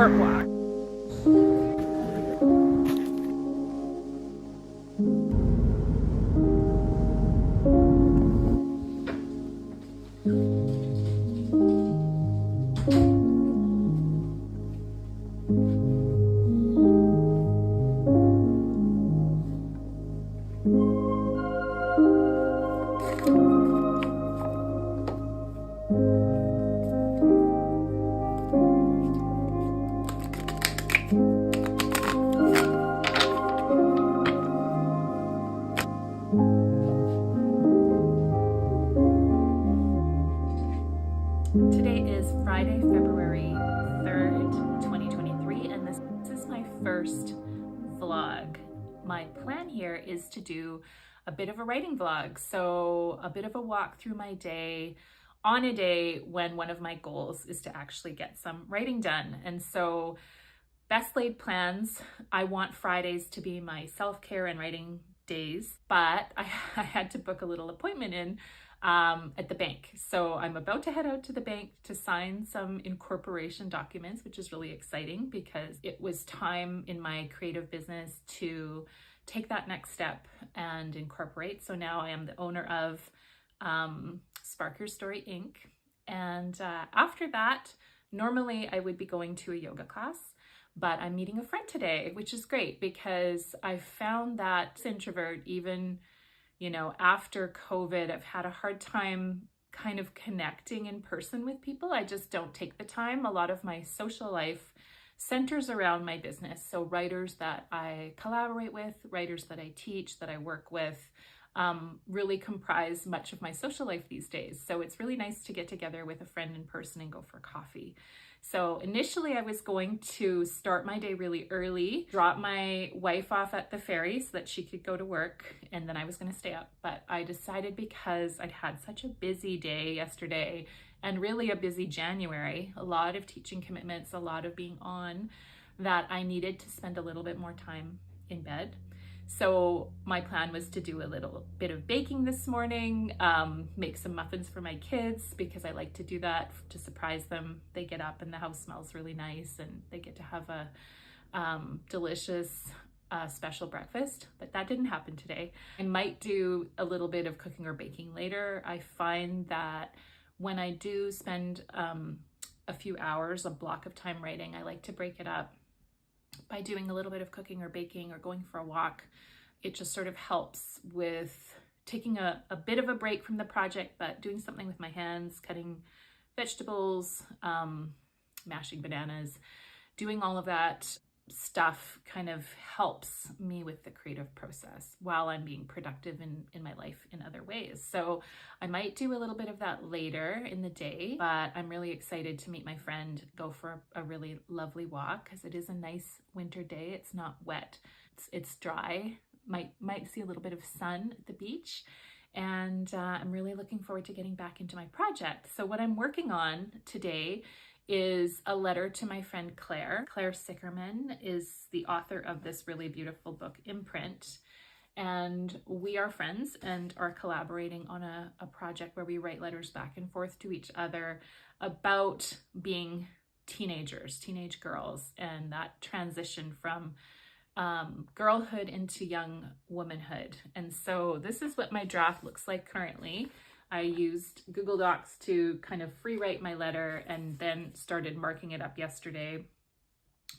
short walk. Today is Friday, February 3rd, 2023, and this is my first vlog. My plan here is to do a bit of a writing vlog, so a bit of a walk through my day on a day when one of my goals is to actually get some writing done. And so best laid plans, I want Fridays to be my self-care and writing days, but I had to book a little appointment in at the bank. So I'm about to head out to the bank to sign some incorporation documents, which is really exciting because it was time in my creative business to take that next step and incorporate. So now I am the owner of Spark Your Story Inc. And after that, normally I would be going to a yoga class, but I'm meeting a friend today, which is great because I found that introvert, even after COVID, I've had a hard time kind of connecting in person with people. I just don't take the time. A lot of my social life centers around my business. So writers that I collaborate with, writers that I teach, that I work with, really comprise much of my social life these days. So it's really nice to get together with a friend in person and go for coffee. So initially I was going to start my day really early, drop my wife off at the ferry so that she could go to work, and then I was going to stay up. But I decided, because I'd had such a busy day yesterday and really a busy January, a lot of teaching commitments, a lot of being on, that I needed to spend a little bit more time in bed. So my plan was to do a little bit of baking this morning, make some muffins for my kids because I like to do that to surprise them. They get up and the house smells really nice and they get to have a delicious special breakfast, but that didn't happen today. I might do a little bit of cooking or baking later. I find that when I do spend a few hours, a block of time writing, I like to break it up by doing a little bit of cooking or baking or going for a walk. It just sort of helps with taking a bit of a break from the project, but doing something with my hands, cutting vegetables, mashing bananas, doing all of that stuff kind of helps me with the creative process while I'm being productive in my life in other ways. So I might do a little bit of that later in the day, but I'm really excited to meet my friend, go for a really lovely walk because it is a nice winter day. It's not wet, it's dry. Might see a little bit of sun at the beach. And I'm really looking forward to getting back into my project. So what I'm working on today is a letter to my friend Claire. Claire Sickerman is the author of this really beautiful book, Imprint. And we are friends and are collaborating on a project where we write letters back and forth to each other about being teenagers, teenage girls, and that transition from girlhood into young womanhood. And so this is what my draft looks like currently. I used Google Docs to kind of free write my letter and then started marking it up yesterday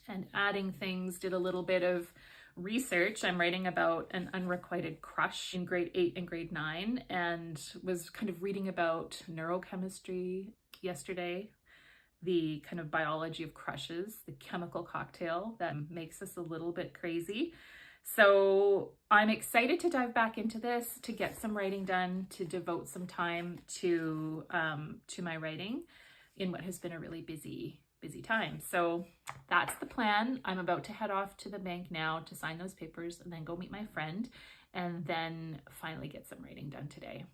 and adding things, did a little bit of research. I'm writing about an unrequited crush in grade 8 and grade 9 and was kind of reading about neurochemistry yesterday, the kind of biology of crushes, the chemical cocktail that makes us a little bit crazy. So I'm excited to dive back into this, to get some writing done, to devote some time to my writing in what has been a really busy time. So that's the plan. I'm about to head off to the bank now to sign those papers and then go meet my friend and then finally get some writing done today.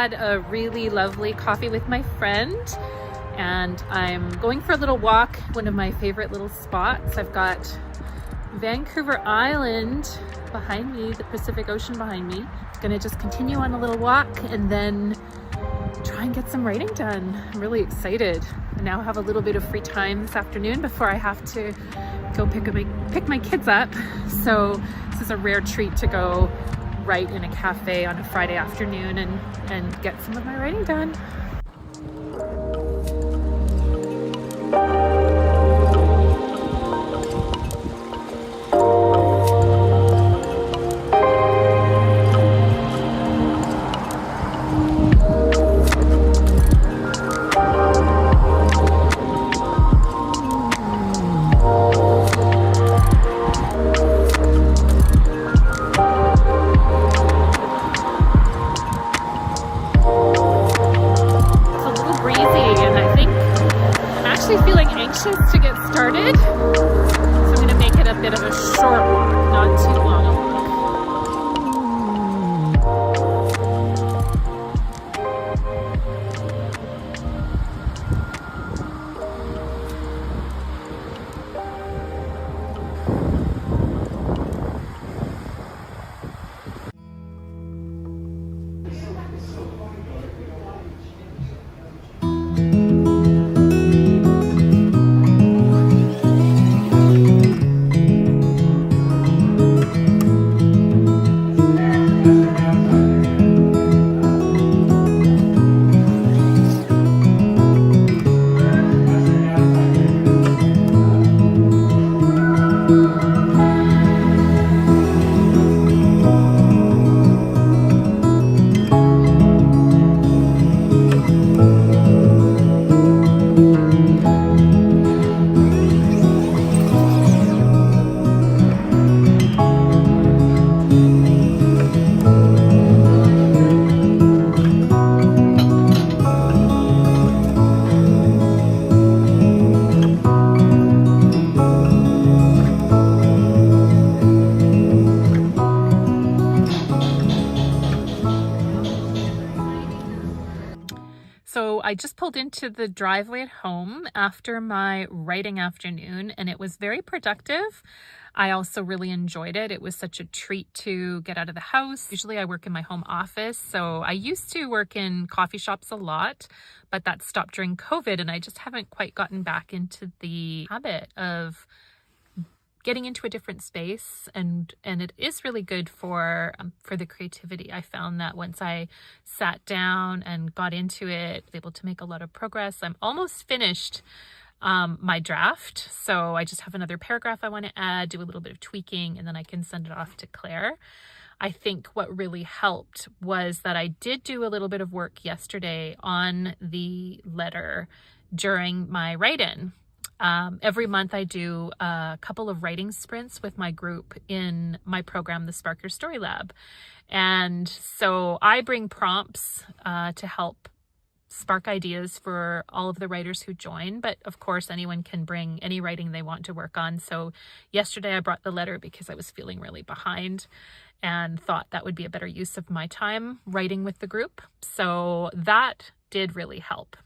had a really lovely coffee with my friend, and I'm going for a little walk, one of my favorite little spots. I've got Vancouver Island behind me, the Pacific Ocean behind me. I'm gonna just continue on a little walk and then try and get some writing done. I'm really excited. I now have a little bit of free time this afternoon before I have to go pick my kids up. So this is a rare treat to go write in a cafe on a Friday afternoon and get some of my writing done. Feeling anxious to get started, so I'm going to make it a bit of a short walk, not too long a walk. So I just pulled into the driveway at home after my writing afternoon, and it was very productive. I also really enjoyed it. It was such a treat to get out of the house. Usually I work in my home office, so I used to work in coffee shops a lot, but that stopped during COVID, and I just haven't quite gotten back into the habit of getting into a different space, and it is really good for the creativity. I found that once I sat down and got into it, I was able to make a lot of progress. I'm almost finished my draft, so I just have another paragraph I want to add, do a little bit of tweaking, and then I can send it off to Claire. I think what really helped was that I did do a little bit of work yesterday on the letter during my write-in. Every month I do a couple of writing sprints with my group in my program, the Spark Your Story Lab. And so I bring prompts to help spark ideas for all of the writers who join. But of course, anyone can bring any writing they want to work on. So yesterday I brought the letter because I was feeling really behind and thought that would be a better use of my time writing with the group. So that did really help.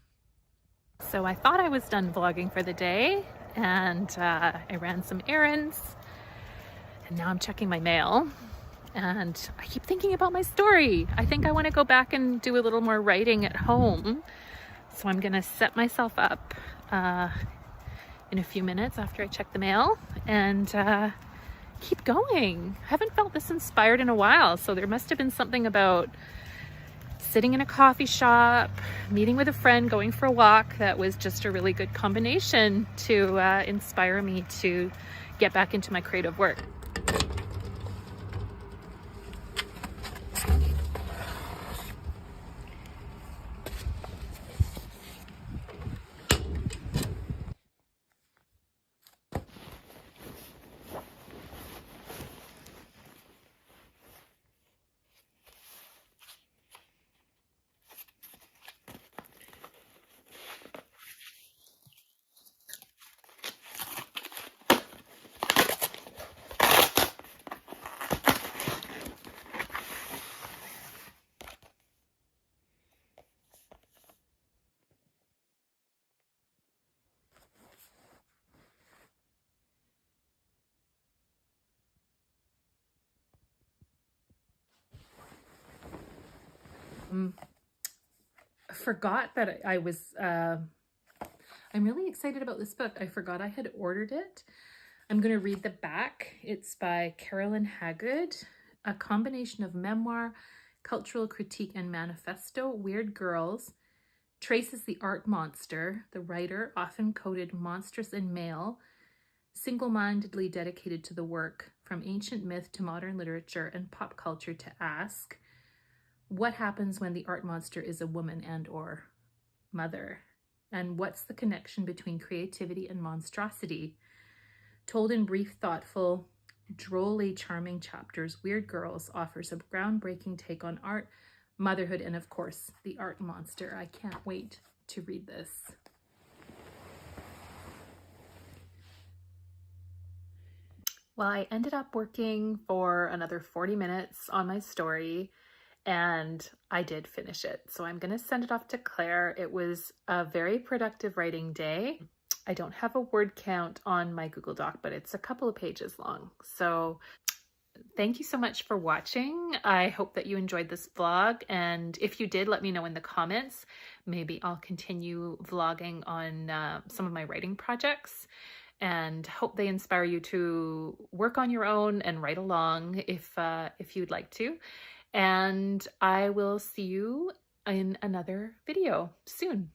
So I thought I was done vlogging for the day, and I ran some errands, and now I'm checking my mail, and I keep thinking about my story. I think I want to go back and do a little more writing at home. So I'm going to set myself up in a few minutes after I check the mail and keep going. I haven't felt this inspired in a while, so there must have been something about sitting in a coffee shop, meeting with a friend, going for a walk that was just a really good combination to inspire me to get back into my creative work. forgot that I was, I'm really excited about this book. I forgot I had ordered it. I'm going to read the back. It's by Carolyn Hagood, a combination of memoir, cultural critique, and manifesto. Weird Girls traces the art monster, the writer, often coded monstrous and male, single-mindedly dedicated to the work, from ancient myth to modern literature and pop culture, to ask, what happens when the art monster is a woman and or mother? And what's the connection between creativity and monstrosity? Told in brief, thoughtful, drolly charming chapters, Weird Girls offers a groundbreaking take on art, motherhood, and of course, the art monster. I can't wait to read this. Well, I ended up working for another 40 minutes on my story, and I did finish it. So I'm going to send it off to Claire. It was a very productive writing day. I don't have a word count on my Google Doc, but it's a couple of pages long. So thank you so much for watching. I hope that you enjoyed this vlog. And if you did, let me know in the comments. Maybe I'll continue vlogging on some of my writing projects, and hope they inspire you to work on your own and write along if you'd like to. And I will see you in another video soon.